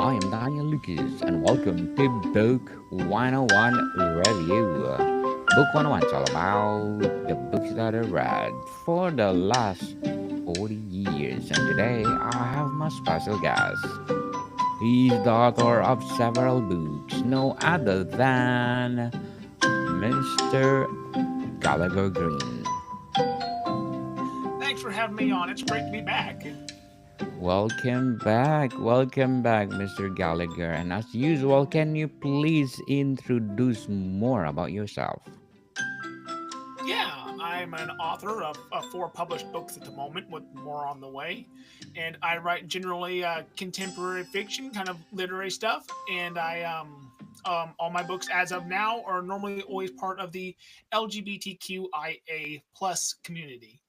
I am Daniel Lucas, and welcome to Book 101 Review. Book 101 is all about the books that I read for the last 40 years, and today I have my special guest. He's the author of several books, no other than Mr. Gallagher Green. Thanks for having me on. It's great to be back. Welcome back, Mr. Gallagher. And as usual, can you please introduce more about yourself? Yeah, I'm an author of four published books at the moment, with more on the way. And I write generally contemporary fiction, kind of literary stuff. And all my books as of now are normally always part of the LGBTQIA plus community.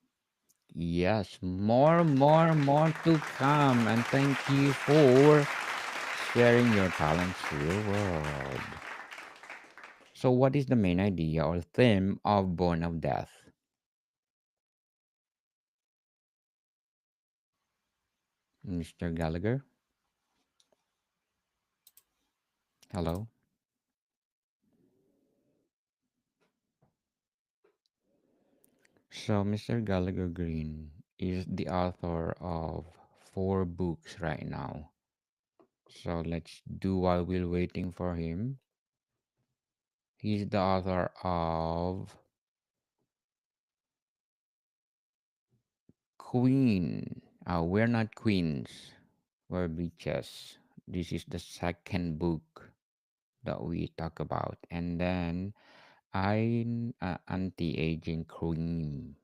Yes, more to come. And thank you for sharing your talents to the world. So, what is the main idea or theme of Born of Death, Mr. Gallagher? Hello. So, Mr. Gallagher Green is the author of four books right now. So, let's do while we're waiting for him. He's the author of Queen. We're not queens, we're bitches. This is the second book that we talk about. And then I'm anti-aging cream.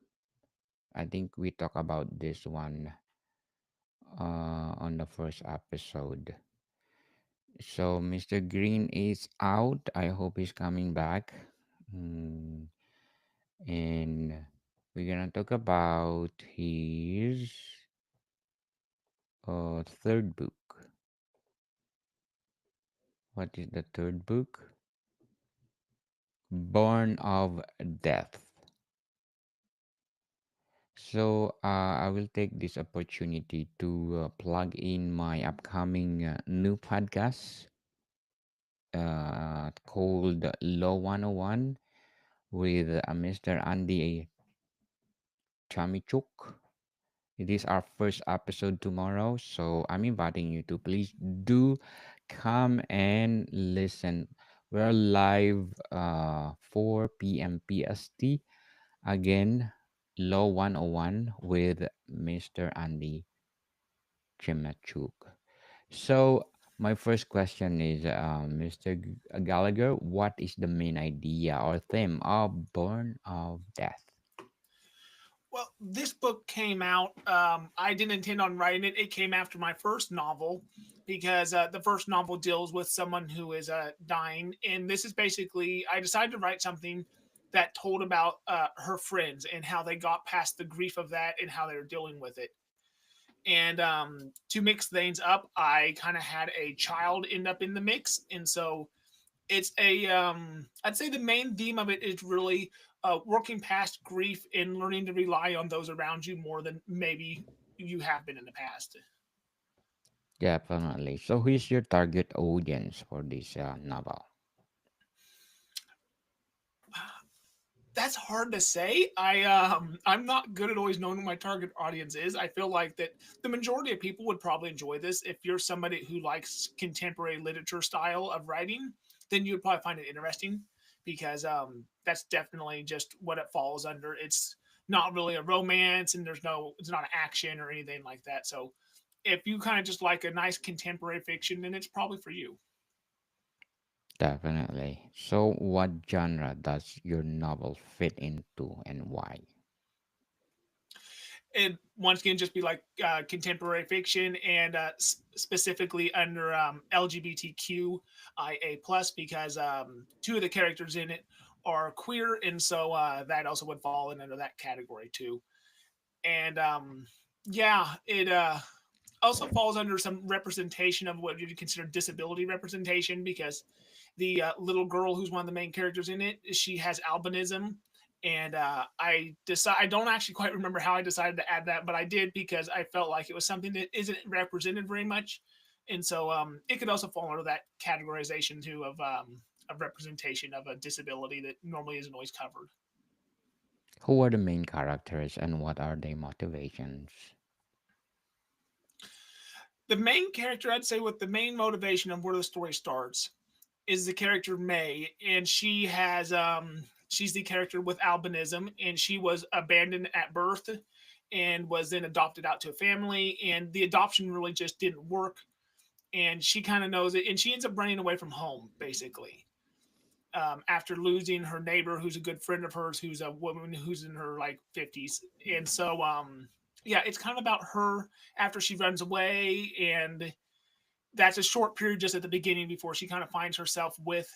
I think we talk about this one on the first episode. So Mr. Green is out. I hope he's coming back. Mm, and we're gonna talk about his third book. What is the third book? Born of Death. So I will take this opportunity to plug in my upcoming new podcast called Law 101 with Mr. Andy Chamichuk. It is our first episode tomorrow, so I'm inviting you to please do come and listen. We're live 4 p.m. PST. Again, Law 101 with Mr. Andy Chimachuk. So, my first question is, Mr. Gallagher, what is the main idea or theme of Born of Death? Well, this book came out. I didn't intend on writing it. It came after my first novel because the first novel deals with someone who is dying. And this is basically, I decided to write something that told about her friends and how they got past the grief of that and how they were dealing with it. And to mix things up, I kind of had a child end up in the mix. And so it's I'd say the main theme of it is really working past grief and learning to rely on those around you more than maybe you have been in the past. Definitely. So, who is your target audience for this novel? That's hard to say. I'm not good at always knowing who my target audience is. I feel like that the majority of people would probably enjoy this. If you're somebody who likes contemporary literature style of writing, then you would probably find it interesting because that's definitely just what it falls under. It's not really a romance, and it's not an action or anything like that. So if you kind of just like a nice contemporary fiction, then it's probably for you. Definitely. So, what genre does your novel fit into and why? And once again just be like contemporary fiction and specifically under LGBTQIA plus because two of the characters in it are queer, and so that also would fall in under that category too. And yeah, it also falls under some representation of what you'd consider disability representation because the little girl who's one of the main characters in it, she has albinism. And I don't actually quite remember how I decided to add that, but I did because I felt like it was something that isn't represented very much. And so it could also fall under that categorization too of representation of a disability that normally isn't always covered. Who are the main characters and what are their motivations? The main character, I'd say, with the main motivation of where the story starts, is the character May, and she's the character with albinism, and she was abandoned at birth and was then adopted out to a family, and the adoption really just didn't work, and she kind of knows it, and she ends up running away from home basically. After losing her neighbor, who's a good friend of hers, who's a woman who's in her like 50s, and so yeah, it's kind of about her after she runs away, and that's a short period just at the beginning before she kind of finds herself with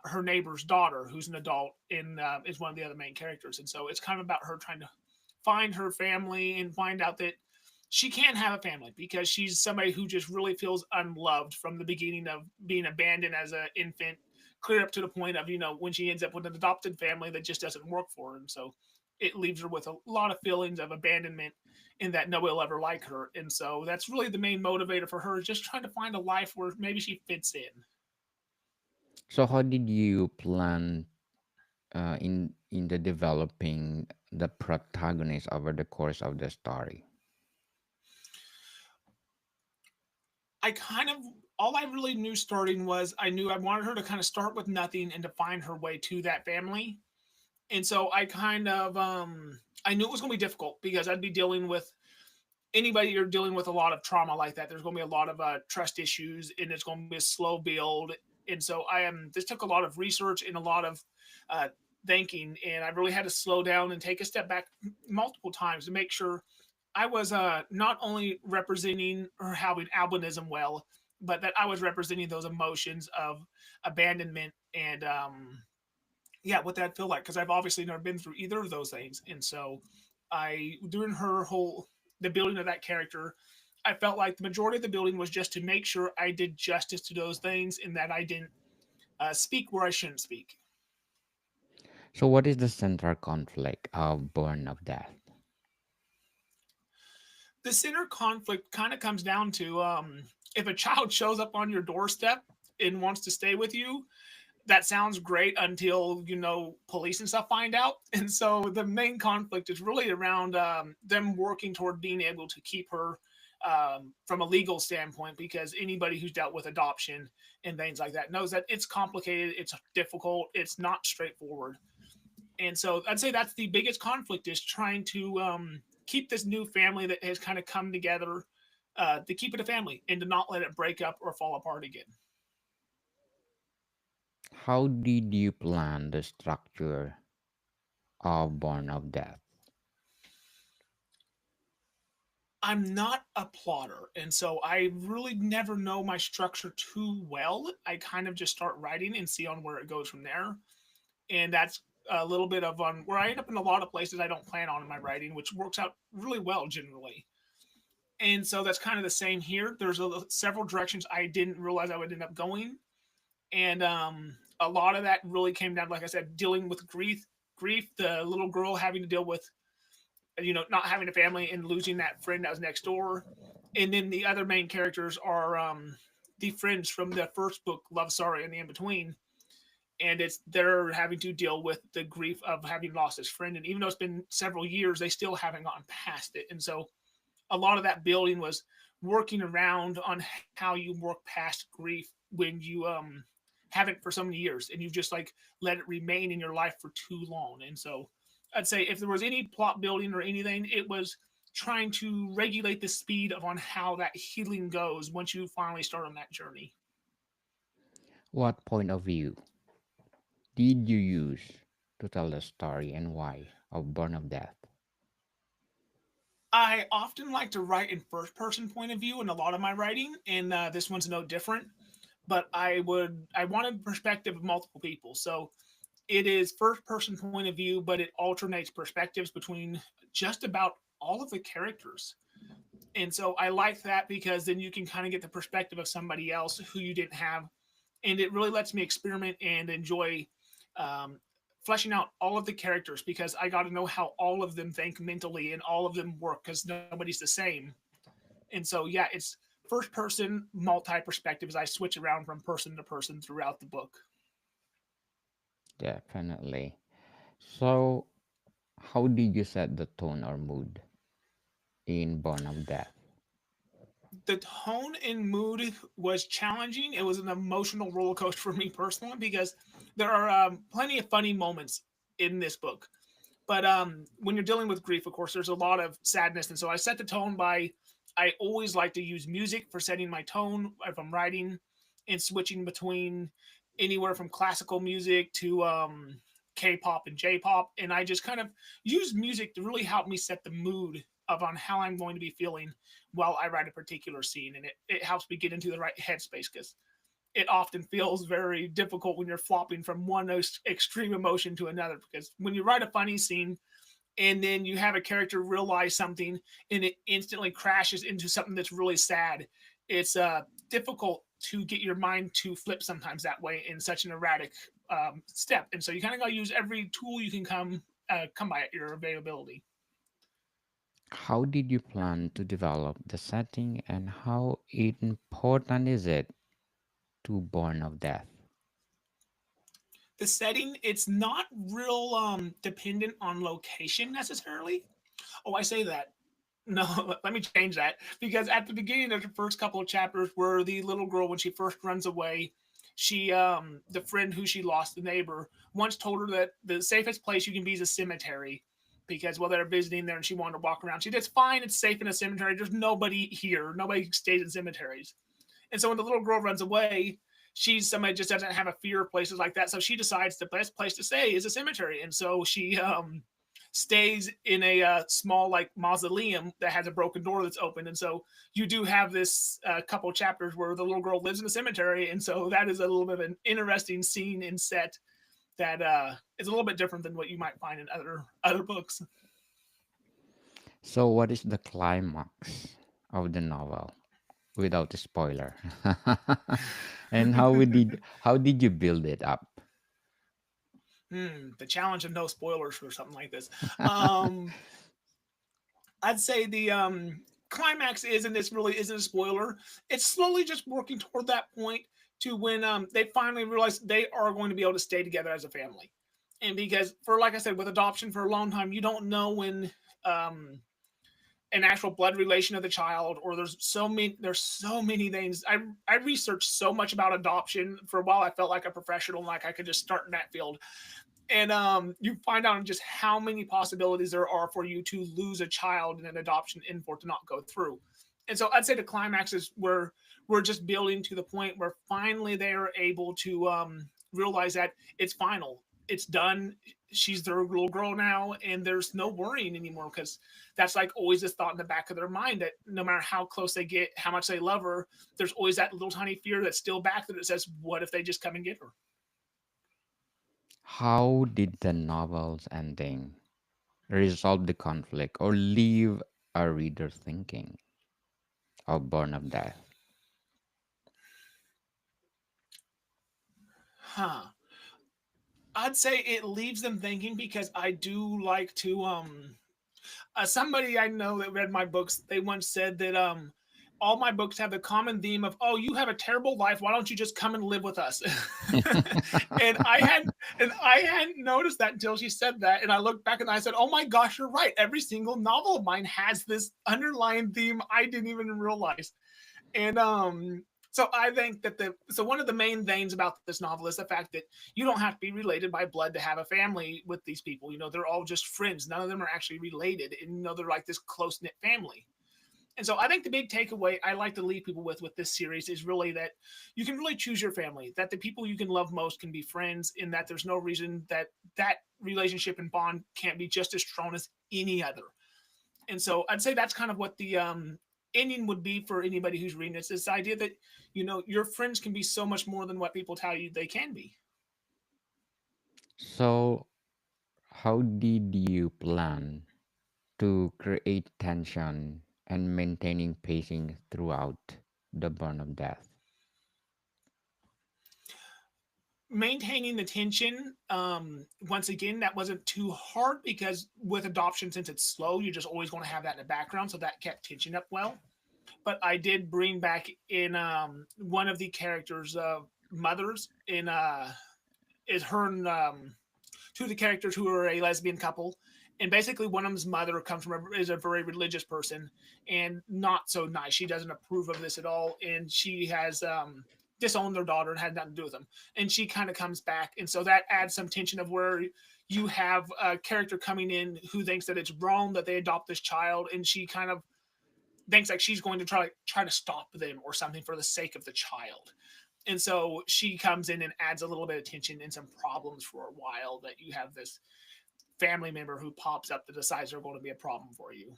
her neighbor's daughter, who's an adult and is one of the other main characters. And so it's kind of about her trying to find her family and find out that she can't have a family because she's somebody who just really feels unloved from the beginning of being abandoned as an infant, clear up to the point of, when she ends up with an adopted family that just doesn't work for her. And so it leaves her with a lot of feelings of abandonment and that nobody will ever like her. And so that's really the main motivator for her, is just trying to find a life where maybe she fits in. So how did you plan in the developing the protagonist over the course of the story? I kind of all I really knew starting was I knew I wanted her to kind of start with nothing and to find her way to that family. And so I kind of I knew it was going to be difficult because I'd be dealing with anybody you're dealing with a lot of trauma like that. There's going to be a lot of trust issues, and it's going to be a slow build. And so I am. This took a lot of research and a lot of uh, thinking, and I really had to slow down and take a step back multiple times to make sure I was not only representing or having albinism well, but that I was representing those emotions of abandonment and yeah, what that feel like, because I've obviously never been through either of those things. And so I during her whole the building of that character, I felt like the majority of the building was just to make sure I did justice to those things and that I didn't speak where I shouldn't speak. So what is the central conflict of Born of Death? The center conflict kind of comes down to if a child shows up on your doorstep and wants to stay with you, that sounds great until police and stuff find out. And so the main conflict is really around them working toward being able to keep her from a legal standpoint, because anybody who's dealt with adoption and things like that knows that it's complicated, it's difficult, it's not straightforward. And so I'd say that's the biggest conflict, is trying to keep this new family that has kind of come together, to keep it a family and to not let it break up or fall apart again. How did you plan the structure of Born of Death? I'm not a plotter, and so I really never know my structure too well. I kind of just start writing and see on where it goes from there. And that's a little bit of where I end up in a lot of places I don't plan on in my writing, which works out really well generally. And so that's kind of the same here. There's several directions I didn't realize I would end up going, and a lot of that really came down, like I said, dealing with grief, the little girl having to deal with not having a family and losing that friend that was next door. And then the other main characters are the friends from the first book, Love, Sorry, and the In Between. And it's they're having to deal with the grief of having lost his friend. And even though it's been several years, they still haven't gotten past it. And so a lot of that building was working around on how you work past grief when you haven't for so many years and you've just like let it remain in your life for too long. And so I'd say if there was any plot building or anything, it was trying to regulate the speed of on how that healing goes once you finally start on that journey. What point of view did you use to tell the story and why of Born of Death? I often like to write in first person point of view in a lot of my writing, and this one's no different. But I wanted perspective of multiple people, so it is first person point of view, but it alternates perspectives between just about all of the characters. And so I like that because then you can kind of get the perspective of somebody else who you didn't have, and it really lets me experiment and enjoy um, fleshing out all of the characters, because I got to know how all of them think mentally and all of them work, because nobody's the same. And so yeah, it's first person multi perspective as I switch around from person to person throughout the book. Definitely. So, how did you set the tone or mood in Born of Death? The tone and mood was challenging. It was an emotional roller coaster for me personally because there are plenty of funny moments in this book. But when you're dealing with grief, of course, there's a lot of sadness. And so I set the tone by, I always like to use music for setting my tone if I'm writing and switching between anywhere from classical music to K-pop and J-pop. And I just kind of use music to really help me set the mood of on how I'm going to be feeling while I write a particular scene. And it helps me get into the right headspace because it often feels very difficult when you're flopping from one extreme emotion to another. Because when you write a funny scene and then you have a character realize something and it instantly crashes into something that's really sad, it's difficult to get your mind to flip sometimes that way in such an erratic step. And so you kind of got to use every tool you can come by at your availability. How did you plan to develop the setting and how important is it to Born of Death? The setting, it's not real dependent on location necessarily. Oh, I say that. No, let me change that. Because at the beginning of the first couple of chapters, where the little girl, when she first runs away, she, the friend who she lost, the neighbor, once told her that the safest place you can be is a cemetery. Because while they're visiting there and she wanted to walk around, she said, it's fine, it's safe in a cemetery. There's nobody here. Nobody stays in cemeteries. And so when the little girl runs away, she's somebody just doesn't have a fear of places like that. So she decides the best place to stay is a cemetery. And so she stays in a small like mausoleum that has a broken door that's open. And so you do have this couple chapters where the little girl lives in a cemetery. And so that is a little bit of an interesting scene and set that is a little bit different than what you might find in other books. So, what is the climax of the novel without a spoiler? And how did you build it up? The challenge of no spoilers for something like this. Um, I'd say the climax is, and this really isn't a spoiler. It's slowly just working toward that point to when they finally realize they are going to be able to stay together as a family. And because, for like I said, with adoption for a long time, you don't know when an actual blood relation of the child, or there's so many things. I researched so much about adoption for a while. I felt like a professional, like I could just start in that field. And you find out just how many possibilities there are for you to lose a child in an adoption and for it to not go through. And so I'd say the climax is where we're just building to the point where finally they are able to realize that it's final, it's done. She's their little girl now, and there's no worrying anymore because that's like always this thought in the back of their mind that no matter how close they get, how much they love her, there's always that little tiny fear that's still back that it says, "What if they just come and get her?" How did the novel's ending resolve the conflict or leave a reader thinking of Born of Death? Huh. I'd say it leaves them thinking because I do like to somebody I know that read my books, they once said that all my books have the common theme of, oh, you have a terrible life, why don't you just come and live with us? and I had and I hadn't noticed that until she said that, and I looked back and I said, oh my gosh, you're right, every single novel of mine has this underlying theme I didn't even realize. And so I think that one of the main things about this novel is the fact that you don't have to be related by blood to have a family with these people. You know, they're all just friends. None of them are actually related, and you know they're like this close knit family. And so I think the big takeaway I like to leave people with this series is really that you can really choose your family. That the people you can love most can be friends, and that there's no reason that that relationship and bond can't be just as strong as any other. And so I'd say that's kind of what the ending would be for anybody who's reading this. This idea that your friends can be so much more than what people tell you they can be. So, how did you plan to create tension and maintaining pacing throughout the Born of Death? Maintaining the tension, once again, that wasn't too hard because with adoption, since it's slow, you're just always going to have that in the background. So that kept tension up well. but I did bring back in one of the characters' mothers in is her and two of the characters who are a lesbian couple, and basically one of them's mother comes from is a very religious person and not so nice. She doesn't approve of this at all, and she has disowned their daughter and had nothing to do with them. And she kind of comes back, and so that adds some tension of where you have a character coming in who thinks that it's wrong that they adopt this child, and she kind of thinks like she's going to try to stop them or something for the sake of the child. And so she comes in and adds a little bit of tension and some problems for a while that you have this family member who pops up that decides they're going to be a problem for you.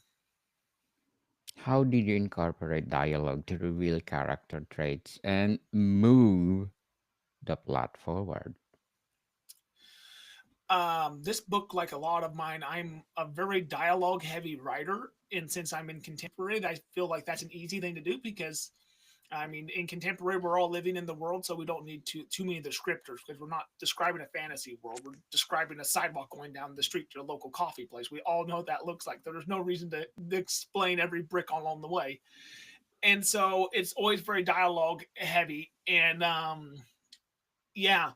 How did you incorporate dialogue to reveal character traits and move the plot forward? This book, like a lot of mine, I'm a very dialogue heavy writer. And since I'm in contemporary, I feel like that's an easy thing to do because I mean, in contemporary, we're all living in the world, so we don't need too many descriptors because we're not describing a fantasy world. We're describing a sidewalk going down the street to a local coffee place. We all know what that looks like. There's no reason to explain every brick along the way, and so it's always very dialogue heavy. And yeah,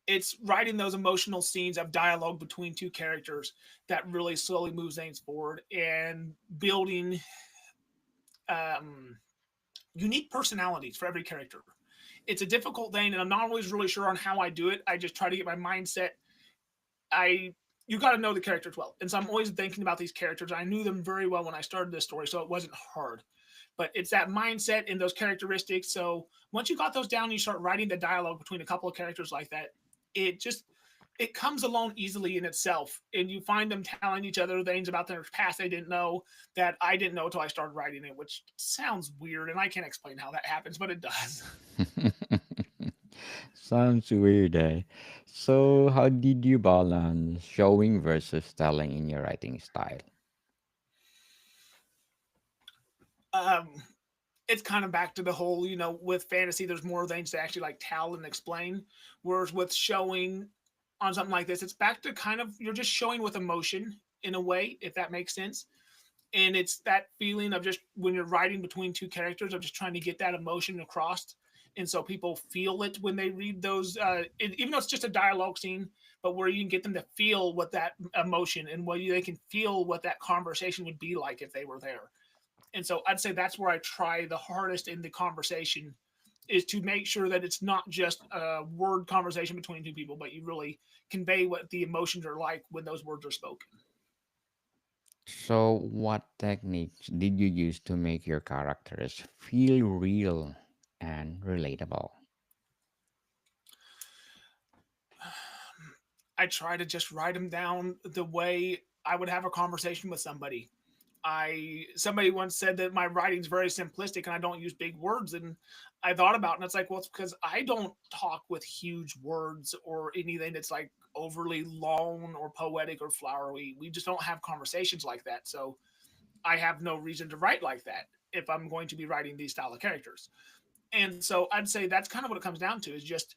it's writing those emotional scenes of dialogue between two characters that really slowly moves things forward and building um, unique personalities for every character. It's a difficult thing, and I'm not always really sure on how I do it. I just try to get my mindset. I You got to know the characters well, and so I'm always thinking about these characters. I knew them very well when I started this story, so it wasn't hard. But it's that mindset and those characteristics. So once you got those down, you start writing the dialogue between a couple of characters like that. It just it comes along easily in itself, and you find them telling each other things about their past they didn't know that I didn't know until I started writing it, which sounds weird, and I can't explain how that happens, but it does. Sounds weird, eh? So, how did you balance showing versus telling in your writing style? um, it's kind of back to the whole, with fantasy, there's more things to actually like tell and explain. Whereas with showing on something like this, it's back to kind of you're just showing with emotion in a way, if that makes sense. And it's that feeling of just when you're writing between two characters of just trying to get that emotion across. And so people feel it when they read those, even though it's just a dialogue scene, but where you can get them to feel what that emotion and where they can feel what that conversation would be like if they were there. And so I'd say that's where I try the hardest in the conversation is to make sure that it's not just a word conversation between two people, but you really convey what the emotions are like when those words are spoken. So, what techniques did you use to make your characters feel real and relatable? I try to just write them down the way I would have a conversation with somebody. I Somebody once said that my writing's very simplistic and I don't use big words, and I thought about it and it's like, well, it's because I don't talk with huge words or anything that's like overly long or poetic or flowery. We just don't have conversations like that. So I have no reason to write like that if I'm going to be writing these style of characters. And so I'd say that's kind of what it comes down to is just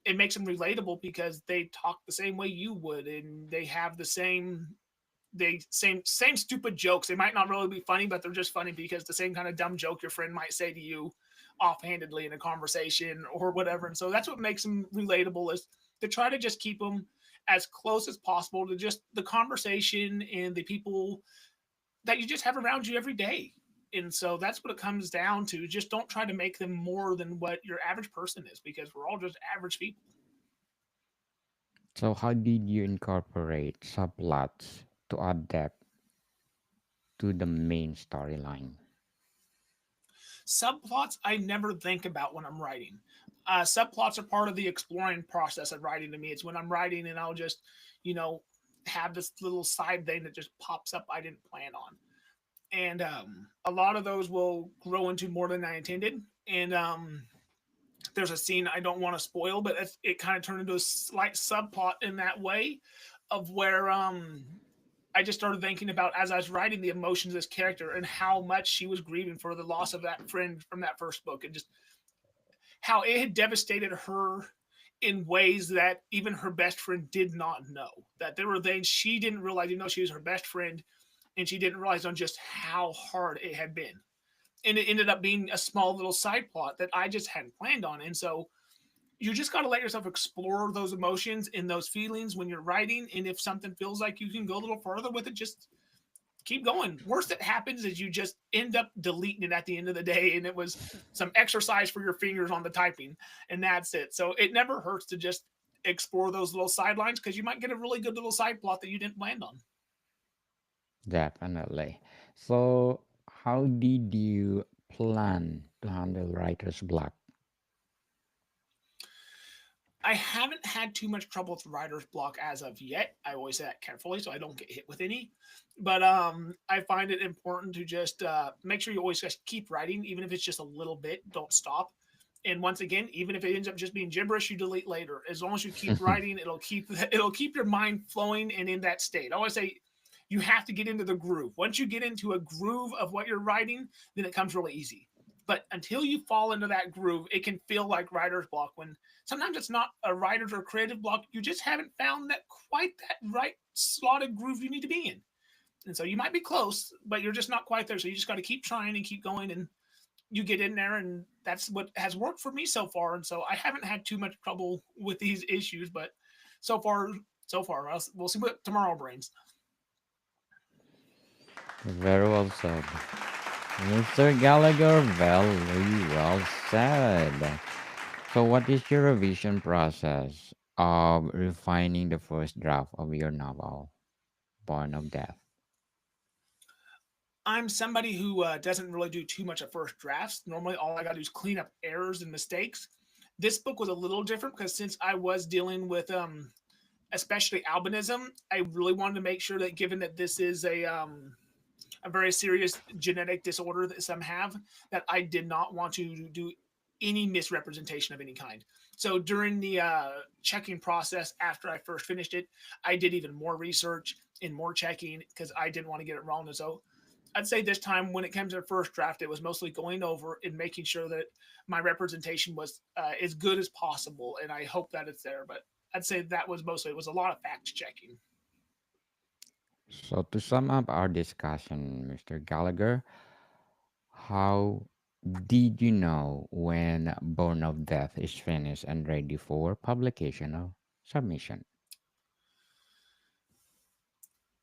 it makes them relatable because they talk the same way you would and they have the same stupid jokes. They might not really be funny, but they're just funny because the same kind of dumb joke your friend might say to you offhandedly in a conversation or whatever. And so that's what makes them relatable is to try to just keep them as close as possible to just the conversation and the people that you just have around you every day. And so that's what it comes down to. Just don't try to make them more than what your average person is because we're all just average people. So, how did you incorporate subplots to add depth to the main storyline? Subplots I never think about when I'm writing. Subplots are part of the exploring process of writing to me. It's when I'm writing and I'll just, you know, have this little side thing that just pops up I didn't plan on. And a lot of those will grow into more than I intended. And there's a scene I don't want to spoil, but it kind of turned into a slight subplot in that way of where I just started thinking about as I was writing the emotions of this character and how much she was grieving for the loss of that friend from that first book and just how it had devastated her in ways that even her best friend did not know. That there were things she didn't realize, even though she was her best friend, and she didn't realize on just how hard it had been. and it ended up being a small little side plot that I just hadn't planned on. And so you just got to let yourself explore those emotions and those feelings when you're writing. And if something feels like you can go a little further with it, just keep going. Worst that happens is you just end up deleting it at the end of the day, and it was some exercise for your fingers on the typing, and that's it. So it never hurts to just explore those little sidelines because you might get a really good little side plot that you didn't land on. Definitely. So, how did you plan to handle writer's block? I haven't had too much trouble with writer's block as of yet. I always say that carefully so I don't get hit with any. But I find it important to just make sure you always just keep writing, even if it's just a little bit. Don't stop. And once again, even if it ends up just being gibberish, you delete later. As long as you keep writing, it'll keep your mind flowing and in that state. I always say you have to get into the groove. Once you get into a groove of what you're writing, then it comes really easy. But until you fall into that groove, it can feel like writer's block when sometimes it's not a writer's or creative block. You just haven't found that quite that right slotted groove you need to be in. And so you might be close, but you're just not quite there. So you just got to keep trying and keep going, and you get in there. And that's what has worked for me so far. And so I haven't had too much trouble with these issues, but so far, so far, we'll see what tomorrow brings. Very well said. Mr. Gallagher, very well said. So, what is your revision process of refining the first draft of your novel, Born of Death? I'm somebody who doesn't really do too much at first drafts. Normally, all I got to do is clean up errors and mistakes. This book was a little different because since I was dealing with especially albinism, I really wanted to make sure that given that this is a very serious genetic disorder that some have, that I did not want to do any misrepresentation of any kind. So during the checking process after I first finished it, I did even more research and more checking because I didn't want to get it wrong. And so I'd say this time when it came to the first draft, it was mostly going over and making sure that my representation was as good as possible. And I hope that it's there. But I'd say that was mostly, it was a lot of fact checking. So, to sum up our discussion, Mr. Gallagher, how did you know when Born of Death is finished and ready for publication or submission?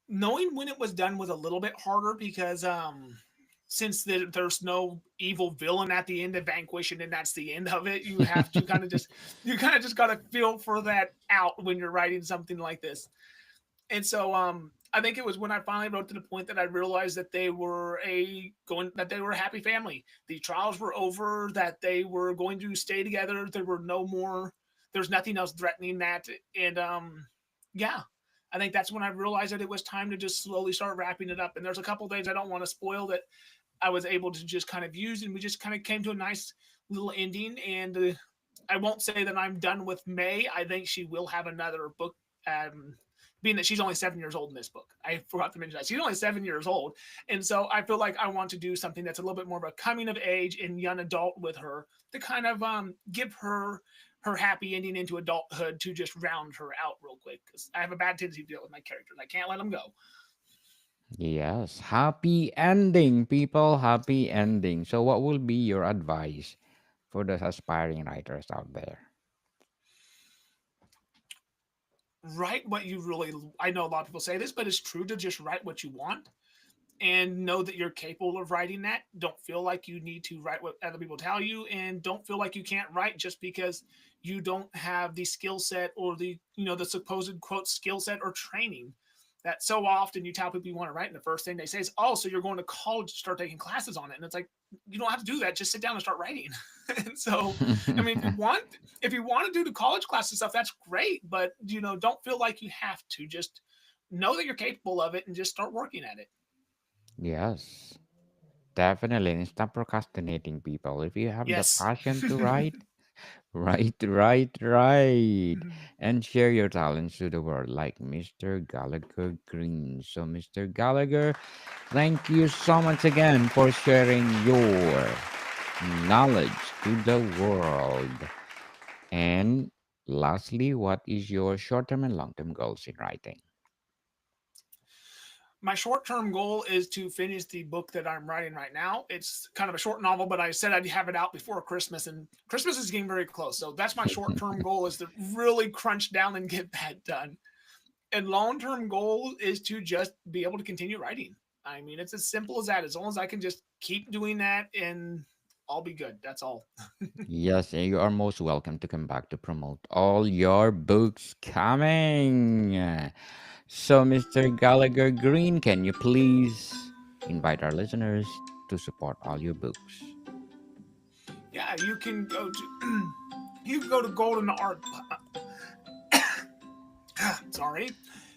Knowing when it was done was a little bit harder because since there's no evil villain at the end of Vanquish and then that's the end of it, you have to kind of just you kind of just got to feel for that out when you're writing something like this. And so I think it was when I finally wrote to the point that I realized that they were a happy family. The trials were over, that they were going to stay together. There were no more there's nothing else threatening that. And yeah, I think that's when I realized that it was time to just slowly start wrapping it up. And there's a couple things I don't want to spoil that I was able to just kind of use, and we just kind of came to a nice little ending. And I won't say that I'm done with May. I think she will have another book. Being that she's only 7 years old in this book, I forgot to mention that she's only 7 years old, and so I feel like I want to do something that's a little bit more of a coming of age and young adult with her to kind of give her happy ending into adulthood to just round her out real quick because I have a bad tendency to deal with my characters. I can't let them go. Yes, happy ending, people, happy ending. So, what will be your advice for those aspiring writers out there? Write what you really. I know a lot of people say this, but it's true to just write what you want and know that you're capable of writing that. Don't feel like you need to write what other people tell you, and don't feel like you can't write just because you don't have the skill set or the supposed quote skill set or training. That so often you tell people you want to write, and the first thing they say is, "Oh, so you're going to college to start taking classes on it?" And it's like you don't have to do that. Just sit down and start writing. And so, I mean, if you want to do the college classes stuff, that's great. But don't feel like you have to. Just know that you're capable of it and just start working at it. Yes, definitely. And stop procrastinating, people. If you have the Yes. passion to write, write, write, write, and share your talents to the world, like Mr. Gallagher Green. So, Mr. Gallagher, thank you so much again for sharing your knowledge to the world. And lastly, what is your short term and long term goals in writing? My short term goal is to finish the book that I'm writing right now. It's kind of a short novel, but I said I'd have it out before Christmas, and Christmas is getting very close. So that's my short term goal, is to really crunch down and get that done. And long term goal is to just be able to continue writing. I mean, it's as simple as that. As long as I can just keep doing that, and I'll be good. That's all. Yes, and you are most welcome to come back to promote all your books coming. So, Mr. Gallagher Green, can you please invite our listeners to support all your books? Yeah, you can go to you can go to Golden Art. Sorry,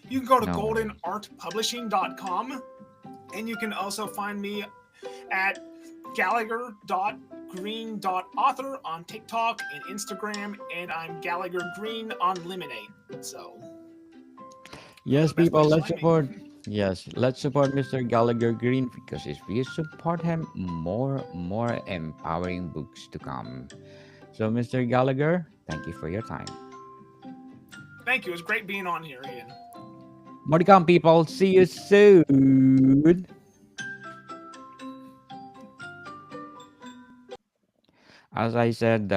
you can go to No worries. goldenartpublishing.com, and you can also find me at gallagher.green.author on TikTok and Instagram, and I'm Gallagher Green on Lemonade. So those are Yes, the best people, ways to let's find me. support. Yes, let's support Mr. Gallagher Green because if we support him, more empowering books to come. So, Mr. Gallagher, thank you for your time. Thank you. It was great being on here, Ian. More to come, people. See you soon. As I said,